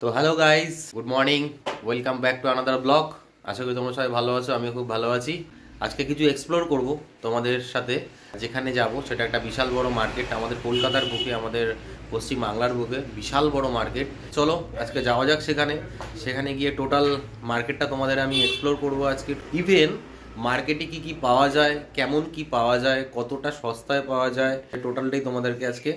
তো hello guys, good morning, welcome back to another blog. আশা করি তোমরা সবাই ভালো আছো, আমিও খুব ভালো আছি। আজকে কিছু এক্সপ্লোর করব তোমাদের সাথে। যেখানে যাব সেটা একটা বিশাল বড় মার্কেট, আমাদের কলকাতার বুকে, আমাদের পশ্চিম বাংলার বুকে বিশাল বড় মার্কেট। চলো আজকে যাওয়া যাক সেখানে। সেখানে গিয়ে টোটাল মার্কেটটা তোমাদের আমি এক্সপ্লোর করব আজকে। ইভেন মার্কেটে কি কি পাওয়া যায়, কেমন কি পাওয়া যায়, কতটা সস্তায় পাওয়া যায়, টোটালটাই তোমাদেরকে আজকে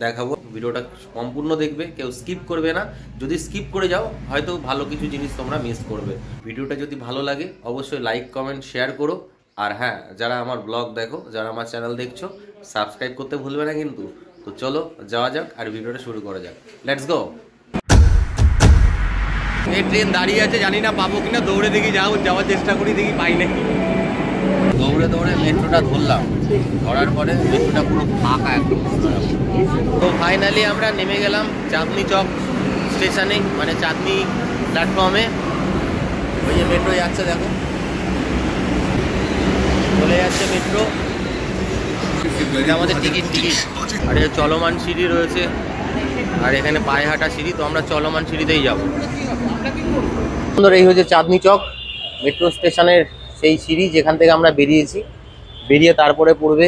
দেখাবো। ভিডিওটা সম্পূর্ণ দেখবে, কেউ স্কিপ করবে না। যদি স্কিপ করে যাও হয়তো ভালো কিছু জিনিস তোমরা মিস করবে। ভিডিওটা যদি ভালো লাগে অবশ্যই লাইক, কমেন্ট, শেয়ার করো। আর হ্যাঁ, যারা আমার ব্লগ দেখো, যারা আমার চ্যানেল দেখছো, সাবস্ক্রাইব করতে ভুলবে না কিন্তু। তো চলো যাওয়া যাক আর ভিডিওটা শুরু করা যাক। Let's go. এই ট্রেন দাঁড়িয়ে আছে, জানি না পাবো কিনা। দৌড়ে দেখি যাওয়ার চেষ্টা করি, দেখি পাই নাকি। দৌড়ে দৌড়ে মেট্রোটা ধরলাম, ধরার পরে মেট্রোটা পুরো ফাঁকা একদম। তো ফাইনালি আমরা নেমে গেলাম চাঁদনি চক স্টেশনে, মানে চাঁদনি প্ল্যাটফর্মে। ওই যে মেট্রো যাচ্ছে, দেখো চলে যাচ্ছে মেট্রো। এটা আমাদের টিকিট। আর এই চলমান সিঁড়ি রয়েছে, আর এখানে পায়ে হাঁটা সিঁড়ি। তো আমরা চলমান সিঁড়িতেই যাবো। সুন্দর। এই হচ্ছে চাঁদনি চক মেট্রো স্টেশনের সেই সিঁড়ি যেখান থেকে আমরা বেরিয়েছি। বেরিয়ে তারপরে পড়বে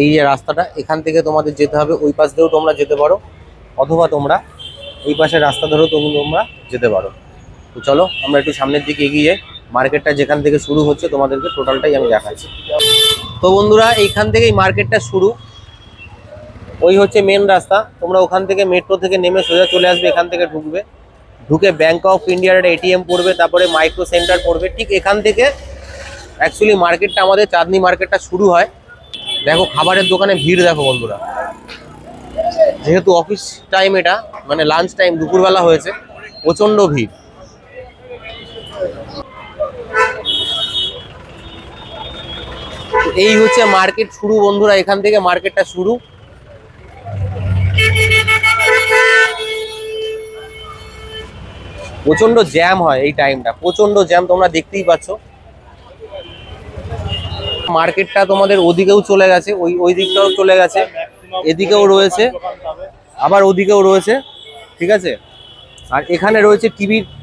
এই যে রাস্তাটা, এখান থেকে তোমাদের যেতে হবে। ওই পাশ দিয়েও তোমরা যেতে পারো, অথবা তোমরা এই পাশের রাস্তা ধরেও তোমরা যেতে পারো। তো চলো আমরা একটু সামনের দিকে এগিয়ে যাই। মার্কেটটা যেখান থেকে শুরু হচ্ছে তোমাদেরকে টোটালটাই আমি দেখাচ্ছি। তো বন্ধুরা, এইখান থেকেই মার্কেটটা শুরু। ওই হচ্ছে মেন রাস্তা। তোমরা ওখান থেকে মেট্রো থেকে নেমে সোজা চলে আসবে, এখান থেকে ঢুকবে। ঢুকে ব্যাংক অফ ইন্ডিয়ার একটা এটিএম পড়বে, তারপরে মাইক্রো সেন্টার পড়বে। ঠিক এখান থেকে অ্যাকচুয়ালি মার্কেটটা, আমাদের চাঁদনি মার্কেটটা শুরু হয়। দেখো খাবারের দোকানে ভিড় দেখো বন্ধুরা। যেহেতু অফিস টাইম, এটা মানে লাঞ্চ টাইম, দুপুরবেলা হয়েছে, প্রচন্ড ভিড়। এই হচ্ছে মার্কেট শুরু বন্ধুরা, এখান থেকে মার্কেটটা শুরু। প্রচন্ড জ্যাম হয় এই টাইমটা, প্রচন্ড জ্যাম, তোমরা দেখতেই পাচ্ছ। মার্কেটটা তোমাদের ওদিকেও চলে গেছে, ওই দিকটাও চলে গেছে, এদিকেও রয়েছে, আবার ওদিকেও রয়েছে, ঠিক আছে। আর এখানে রয়েছে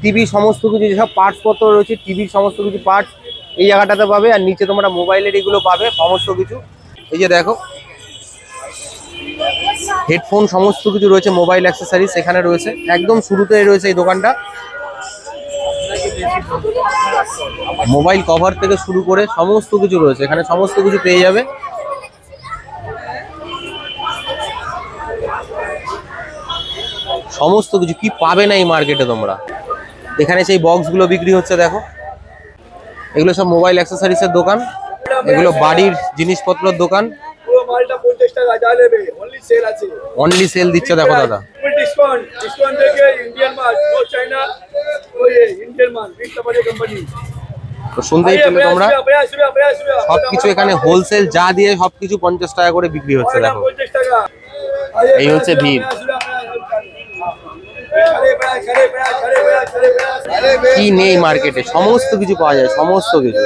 টিভি সমস্ত কিছু, যেসব পার্টসপত্র রয়েছে, টিভির সমস্ত কিছু পার্টস এই জায়গাটাতে পাবে। আর নিচে তোমরা মোবাইলের এগুলো পাবে সমস্ত কিছু। এই যে দেখো হেডফোন সমস্ত কিছু রয়েছে, মোবাইল অ্যাক্সেসরিজ এখানে রয়েছে। একদম শুরুতেই রয়েছে এই দোকানটা। মোবাইল কভার থেকে শুরু করে সমস্ত কিছু রয়েছে এখানে, সমস্ত কিছু পেয়ে যাবে। সমস্ত কিছু কি পাবে না এই মার্কেটে তোমরা। এখানে সেই বক্সগুলো বিক্রি হচ্ছে, দেখো এগুলো সব মোবাইল অ্যাক্সেসরিজের দোকান, এগুলো বাড়ির জিনিসপত্রের দোকান। অনলি সেল দিচ্ছে, দেখো দাদা। তো শুনতেই পেলে তোমরা, সবকিছু এখানে হোলসেল, যা দিয়ে সবকিছু 50 টাকা করে বিক্রি হচ্ছে। দেখো এই হচ্ছে ভিড়। কি নেই মার্কেটে, সমস্ত কিছু পাওয়া যায়, সমস্ত কিছু।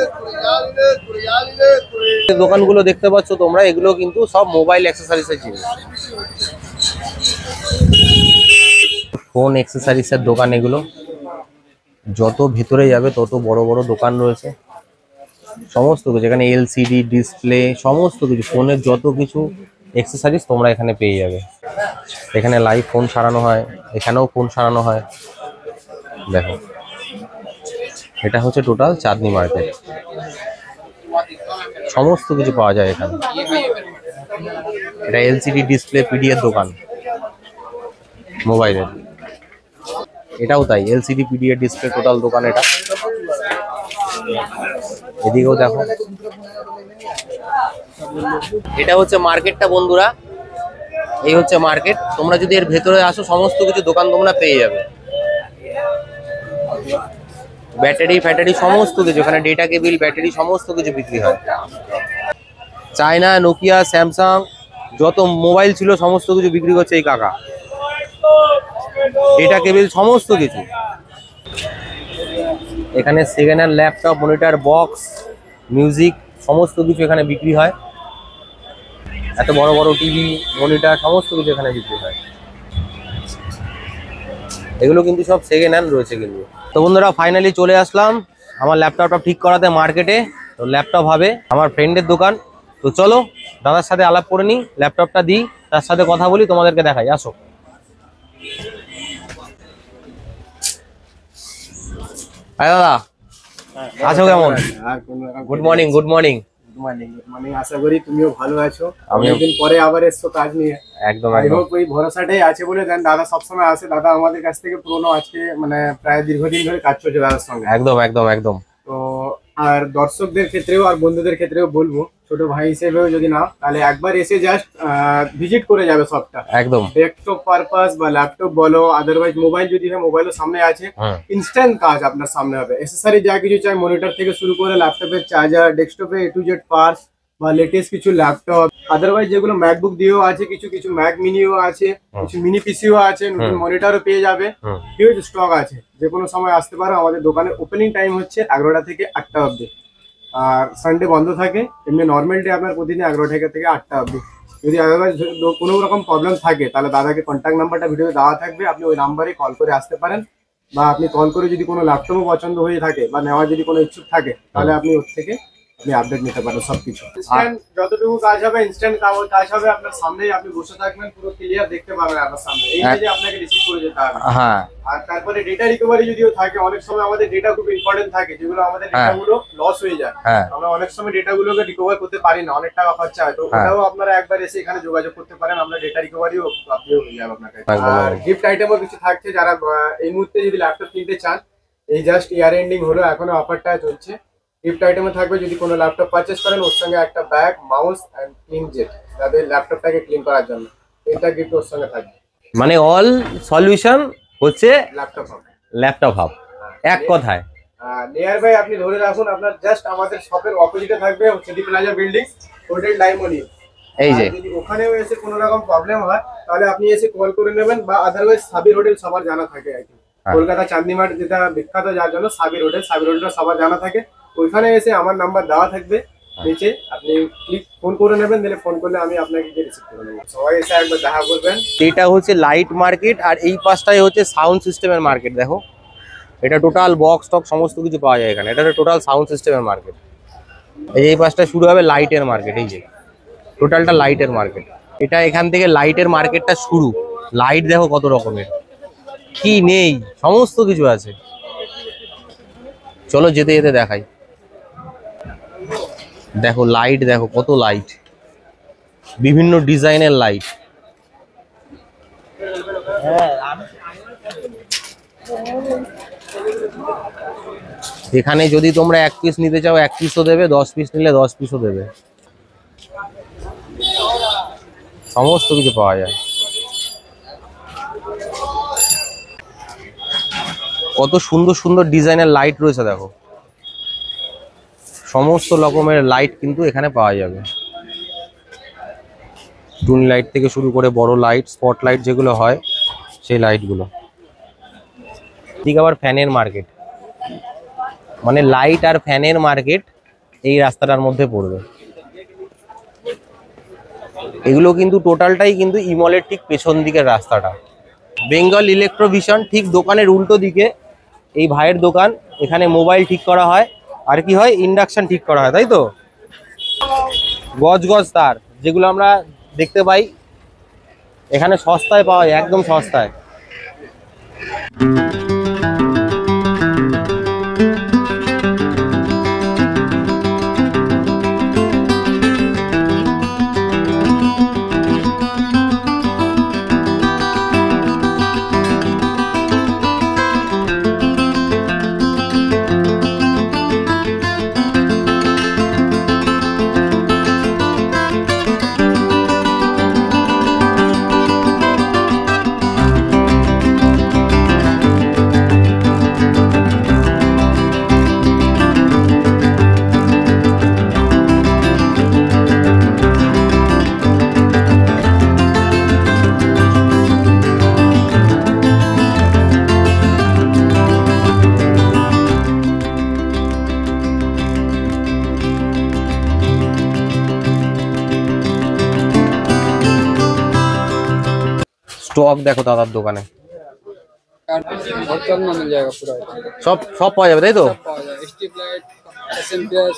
দোকানগুলো দেখতে পাচ্ছ তোমরা, এগুলো কিন্তু সব মোবাইল অ্যাক্সেসরিজের জিনিস। ফোন অ্যাক্সেসরিজের দোকান এগুলো। যত ভেতরে যাবে তত বড় বড় দোকান রয়েছে, সমস্ত কিছু এখানে। এলসিডি ডিসপ্লে সমস্ত কিছু, ফোনের যত কিছু অ্যাক্সেসরিজ তোমরা এখানে পেয়ে যাবে। এখানে লাইভ ফোন সারানো হয়, এখানেও ফোন সারানো হয়। দেখো এটা হচ্ছে টোটাল চাঁদনি মার্কেট, সমস্ত কিছু পাওয়া যায় এখানে। এটা এলসিডি ডিসপ্লে পিডিএর দোকান মোবাইলের। এটাও তাই, এলসিডি পিডিএর ডিসপ্লে টোটাল দোকান এটা। এদিকেও দেখো, এটা হচ্ছে মার্কেটটা বন্ধুরা। এই হচ্ছে মার্কেট। তোমরা যদি এর ভেতরে আসো সমস্ত কিছু দোকান তোমরা পেয়ে যাবে। ব্যাটারি ফ্যাটারি সমস্ত কিছু এখানে, ডেটা কেবিল, ব্যাটারি সমস্ত কিছু বিক্রি হয়। চায়না, নোকিয়া, স্যামসাং যত মোবাইল ছিল সমস্ত কিছু বিক্রি করছে এই কাকা। ডেটা কেবিল সমস্ত কিছু এখানে। Second hand laptop, monitor, box, music সমস্ত কিছু এখানে বিক্রি হয়। এত বড় বড় টিভি, মনিটর সমস্ত কিছু এখানে বিক্রি হয়। এগুলো কিন্তু সব সেকেন্ড হ্যান্ড রয়েছে কিন্তু। তো বন্ধুরা ফাইনালি চলে আসলাম আমার ল্যাপটপটা ঠিক করাতে মার্কেটে। তো ল্যাপটপ হবে আমার ফ্রেন্ডের দোকান। তো চলো দাদার সাথে আলাপ করে নিই, ল্যাপটপটা দিই, তার সাথে কথা বলি, তোমাদেরকে দেখাই, আসো। দাদা আছো কেমন? Good morning. Good morning. আশা করি তুমিও ভালো আছো। অনেকদিন পরে আবার এসছো কাজ নিয়ে। একদম ওই ভরসাটাই আছে বলে দেন, দাদা সবসময় আসে। দাদা আমাদের কাছ থেকে পুরোনো, আজকে মানে প্রায় দীর্ঘদিন ধরে কাজ চলছে দাদার সঙ্গে। একদম একদম একদম। তো আর দর্শকদের ক্ষেত্রেও আর বন্ধুদের ক্ষেত্রেও বলবো, ছোট ভাই হিসেবেও যদি না, তাহলে একবার এসে জাস্ট ভিজিট করে যাবে সবটা। একদম ডেস্কটপ পারপাস বা ল্যাপটপ বলো, আদারওয়াইজ মোবাইল যদি হয় মোবাইলও সামনে আছে, ইনস্ট্যান্ট কাজ আপনার সামনে হবে। এসেসরি যা কিছু চাই, মনিটর থেকে শুরু করে ল্যাপটপের চার্জার, ডেস্কটপে A to Z পার্টস বা লেটেস্ট কিছু ল্যাপটপ, আদারওয়াইজ যেগুলো ম্যাকবুক দিয়েও আছে, কিছু কিছু ম্যাক মিনিও আছে, কিছু মিনি পিসিও আছে, নতুন মনিটরও পেয়ে যাবে। হিউজ স্টক আছে, যে কোনো সময় আসতে পারো। আমাদের দোকানের ওপেনিং টাইম হচ্ছে 11টা থেকে 8টা অবধি, আর সানডে বন্ধ থাকে। এমনি নর্মাল ডে আপনার প্রতিদিন 11টা থেকে 8টা অবধি। যদি আদারওয়াইজ কোনো রকম প্রবলেম থাকে, তাহলে দাদাকে কন্ট্যাক্ট নাম্বারটা ভিডিওতে দেওয়া থাকবে, আপনি ওই নাম্বারে কল করে আসতে পারেন। বা আপনি কল করে যদি কোনো ল্যাপটপও পছন্দ হয়ে থাকে বা নেওয়ার যদি কোনো ইচ্ছুক থাকে, তাহলে আপনি ওর থেকে আপনি আপডেট নিতে পারেন সবকিছু। ইনস্ট্যান্ট যতটুকু কাজ হবে, ইনস্ট্যান্ট কাজ হবে আপনার সামনেই। আপনি বসে থাকবেন, পুরো ক্লিয়ার দেখতে পাবেন আপনার সামনে। এই যে আপনাকে রিসিভ করে যেতে হবে। হ্যাঁ। আর তারপরে ডেটা রিকভারি যদিও থাকে, অনেক সময় আমাদের ডেটা খুব ইম্পর্টেন্ট থাকে, যেগুলো আমাদের ডেটাগুলো লস হয়ে যায়। আমরা অনেক সময় ডেটাগুলোকে রিকভার করতে পারি না, অনেক টাকা খরচা হয়। তো ওটাও আপনারা একবার এসে এখানে যোগাযোগ করতে পারেন, আমরা ডেটা রিকভারিও আপনিও হয়ে যাবে আপনার কাছে। আর গিফট আইটেমও কিছু থাকছে, যারা এই মুহূর্তে যদি ল্যাপটপ কিনতে চান, এই জাস্ট ইয়ার এন্ডিং হলো, এখনো অফারটা চলছে। গিফট আইটেমে থাকবে, যদি কোনো ল্যাপটপ পারচেস করেন, ওর সঙ্গে একটা bag, mouse and clean jet, যাদের ল্যাপটপটাকে ক্লিন করার জন্য, এটা গিফট ওর সঙ্গে থাকবে। মানে অল সলিউশন হচ্ছে ল্যাপটপ হাব। ল্যাপটপ হাব এক কথায়। নিয়ার বাই আপনি ধরে রাখুন, আপনার জাস্ট আমাদের শপের অপোজিটে থাকবে city plaza building, hotel diamond. এই যে যদি ওখানেও এসে কোনো রকম প্রবলেম হয়, তাহলে আপনি এসে কল করে নেবেন, বা আদারওয়াইজ সাবির হোটেল সবার জানা থাকে আর কি। কলকাতা চাঁদনিমাঠ যেটা বিখ্যাত, যার জন্য সাবির হোটেলটা সবার জানা থাকে। ওইখানে এসে আমার নাম্বার দেওয়া থাকবে নিচে, আপনি ফোন করে নেবেন, দিলে ফোন করলে আমি আপনাকে রিসিভ করে নেবো। সবাই এসে একবার দেখা করবেন। এটা হচ্ছে লাইট মার্কেট, আর এই পাশটাই হচ্ছে সাউন্ড সিস্টেমের মার্কেট। দেখো এটা টোটাল বক্স টক সমস্ত কিছু পাওয়া যায় এখানে। এটা টোটাল সাউন্ড সিস্টেমের মার্কেট। এই পাশটা শুরু হবে লাইটের মার্কেট। এই যে টোটালটা লাইটের মার্কেট। এটা এখান থেকে লাইটের মার্কেটটা শুরু। লাইট দেখো কত রকমের, কি নেই সমস্ত কিছু আছে। চলো যেতে যেতে দেখাই। দেখো লাইট, দেখো কত লাইট, বিভিন্ন ডিজাইনের লাইট। এখানে যদি তোমরা 1 পিস নিতে চাও 1 পিসও দেবে, 10 পিস নিলে 10 পিসও দেবে, সমস্ত কিছু পাওয়া যায়। কত সুন্দর সুন্দর ডিজাইনের লাইট রয়েছে দেখো, সমস্ত রকমের লাইট কিন্তু এখানে পাওয়া যাবে। টুন লাইট থেকে শুরু করে বড় লাইট, স্পট লাইট যেগুলো হয় সেই লাইটগুলো। ঠিক আবার ফ্যানের মার্কেট, মানে লাইট আর ফ্যানের মার্কেট এই রাস্তাটার মধ্যে পড়বে। এগুলো কিন্তু টোটালটাই কিন্তু ইমলের ঠিক পেছন দিকের রাস্তাটা। বেঙ্গল ইলেকট্রোভিশন ঠিক দোকানের উল্টো দিকে এই ভাইয়ের দোকান। এখানে মোবাইল ঠিক করা হয়, আর কি হয় ইন্ডাকশন ঠিক করা হয়, তাই তো। গজ গজ তার যেগুলো আমরা দেখতে পাই এখানে সস্তায় পাওয়া যায়, একদম সস্তায়। স্টক দেখো দাদার দোকানে, होटल में मिल जाएगा पूरा সব সব পাওয়া যাবে তাই তো? सब पाया जाएगा स्ट्रीट लाइट एसएमपीएस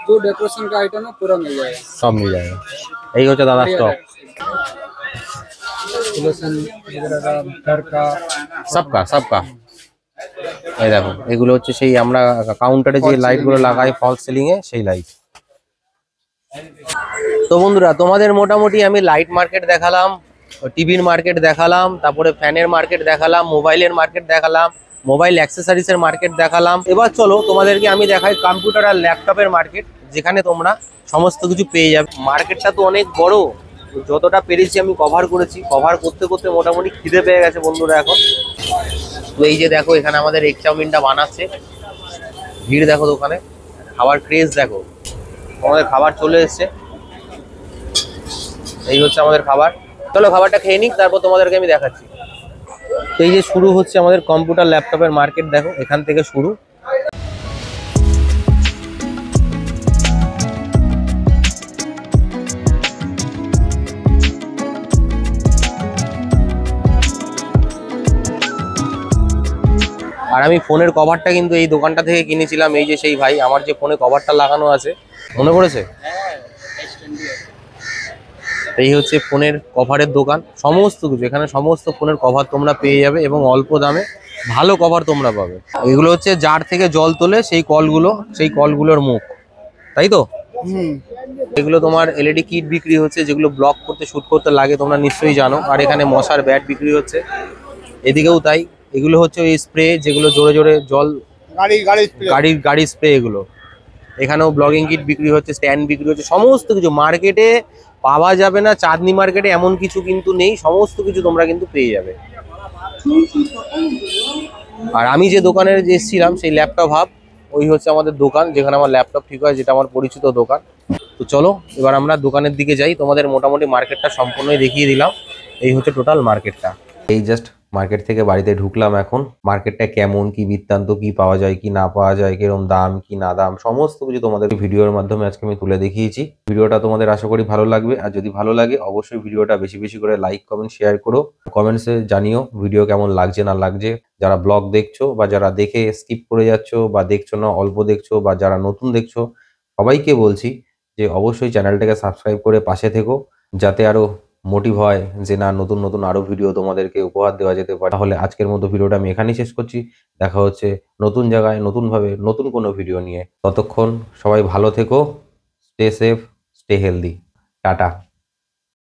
जो डेकोरेशन का आइटम है पूरा मिल जाएगा সব মিল যাবে। এই হচ্ছে দাদা স্টক लोशन वगैरह का घर का সবকা সবকা। এই দেখো এগুলো হচ্ছে সেই আমরা কাউন্টারে যে লাইট গুলো লাগাই ফল সিলিং এ সেই লাইট। তো বন্ধুরা তোমাদের মোটামুটি আমি লাইট মার্কেট দেখালাম, টিভির মার্কেট দেখালাম, তারপরে ফ্যানের মার্কেট দেখালাম, মোবাইলের মার্কেট দেখালাম, মোবাইল অ্যাক্সেসরিজ এর মার্কেট দেখালাম। এবার চলো তোমাদেরকে আমি দেখাই কম্পিউটার আর ল্যাপটপের মার্কেট, যেখানে তোমরা সমস্ত কিছু পেয়ে যাবে। মার্কেটটা তো অনেক বড়, যতটা পেরেছি আমি কভার করেছি। কভার করতে করতে মোটামুটি খিদে পেয়ে গেছে বন্ধুরা এখন। তো এই যে দেখো এখানে আমাদের এগ চাউমিনটা বানাচ্ছে, ভিড় দেখো দোকানে, খাবার ক্রেজ দেখো। আমাদের খাবার চলে এসছে, এই হচ্ছে আমাদের খাবার। চলো খাবারটা খেয়ে নিক, তারপর তোমাদেরকে আমি দেখাচ্ছি। তো এই যে শুরু হচ্ছে আমাদের কম্পিউটার ল্যাপটপের মার্কেট, দেখো এখান থেকে শুরু। আর আমি ফোনের কভারটা কিন্তু এই দোকানটা থেকে কিনেছিলাম। এই যে সেই ভাই আমার যে ফোনে কভারটা লাগানো আছে, মনে পড়েছে? এই হচ্ছে ফোনের কভারের দোকান, সমস্ত কিছু এখানে, সমস্ত ফোনের কভার তোমরা পেয়ে যাবে এবং অল্প দামে ভালো কভার তোমরা পাবে। এগুলো হচ্ছে জার থেকে জল তোলে সেই কলগুলো, সেই কলগুলোর মুখ, তাই তো? এগুলো তোমার এলইডি কিট বিক্রি হচ্ছে, যেগুলো ব্লক করতে শুট করতে লাগে, তোমরা নিশ্চয়ই জানো। আর এখানে মশার ব্যাট বিক্রি হচ্ছে, এদিকেও তাই। এগুলো হচ্ছে ওই স্প্রে, যেগুলো জোরে জোরে জল, গাড়ি স্প্রে এগুলো। এখানেও ব্লগিং কিট বিক্রি হচ্ছে, স্ট্যান্ড বিক্রি হচ্ছে, সমস্ত কিছু মার্কেটে পাওয়া যাবে না। চাঁদনি মার্কেটে এমন কিছু কিন্তু নেই, সমস্ত কিছু তোমরা কিন্তু পেয়ে যাবে। আর আমি যে দোকানে এসেছিলাম সেই ল্যাপটপ হাব, ওই হচ্ছে আমাদের দোকান যেখানে আমার ল্যাপটপ ঠিক হয়, যেটা আমার পরিচিত দোকান। তো চলো এবার আমরা দোকানের দিকে যাই। তোমাদের মোটামুটি মার্কেটটা সম্পূর্ণই দেখিয়ে দিলাম। এই হচ্ছে টোটাল মার্কেটটা। এই জাস্ট মার্কেট থেকে বাড়িতে ঢুকলাম এখন। মার্কেটটা কেমন, কি বৃত্তান্ত, কি পাওয়া যায় কি না পাওয়া যায়, কিরকম দাম কি না দাম, সমস্ত কিছু তোমাদের ভিডিওর মাধ্যমে আজকে আমি তুলে দেখিয়েছি। ভিডিওটা তোমাদের আশা করি ভালো লাগবে। আর যদি ভালো লাগে অবশ্যই ভিডিওটা বেশি বেশি করে লাইক কমেন্ট শেয়ার করো। কমেন্টসে জানিও ভিডিও কেমন লাগছে না লাগছে। যারা ব্লগ দেখছো বা যারা দেখে স্কিপ করে যাচ্ছ বা দেখছো না অল্প দেখছো বা যারা নতুন দেখছো, সবাইকে বলছি যে অবশ্যই চ্যানেলটাকে সাবস্ক্রাইব করে পাশে থেকো, যাতে আরো মোটিভ হয় যে না নতুন নতুন আরো ভিডিও তোমাদেরকে উপহার দেওয়া যেতে পারে। তাহলে আজকের মতো ভিডিওটা আমি এখানেই শেষ করছি। দেখা হচ্ছে নতুন জায়গায় নতুন ভাবে নতুন কোনো ভিডিও নিয়ে। ততক্ষণ সবাই ভালো থেকো, stay safe, stay healthy, tata.